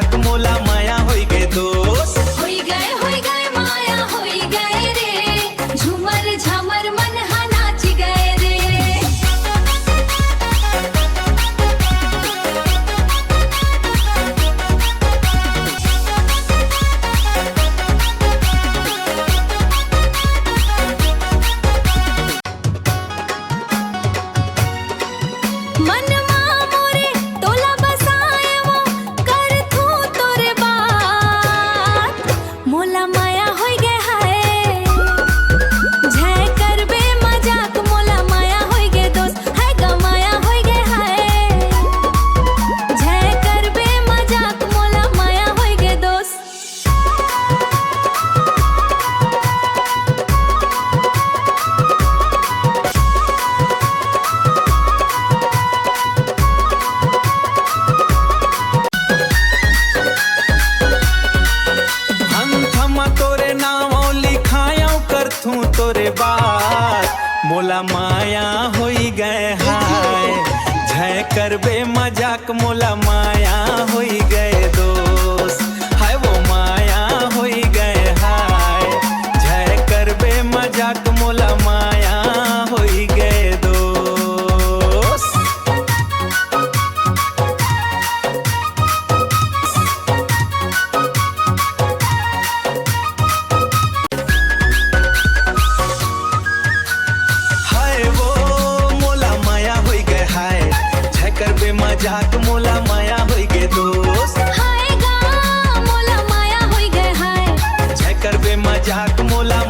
मजाक मोला माया होई गए दोस्त। होई गए माया होई गए रे, झूमर झामर मन हा नाच गए रे। मनमा मोरे तोला बसाए वो कर थू तोरे बात, मोला माया होई गए हाय। झय करबे मजाक मोला माया होई गए दोस्त, हाय गा माया होई गए हाय। झय करबे मजाक मोला माया होई गए दोस्त। हम थमा तोरे नाम लिखायो कर थू तोरे बात, मोला माया होई गए हाय। झय करबे मजाक मोला माया होई गए दोस्त, हाय वो माया होई गए हाय। झय करबे मजाक मोला माया होई गए दोस्त। हाय वो मोला माया होई गए हाय। झय करबे मजाक मोला माया होई गए दोस्त। हाय गा मोला माया होई गए हाय। झय करबे मजाक मोला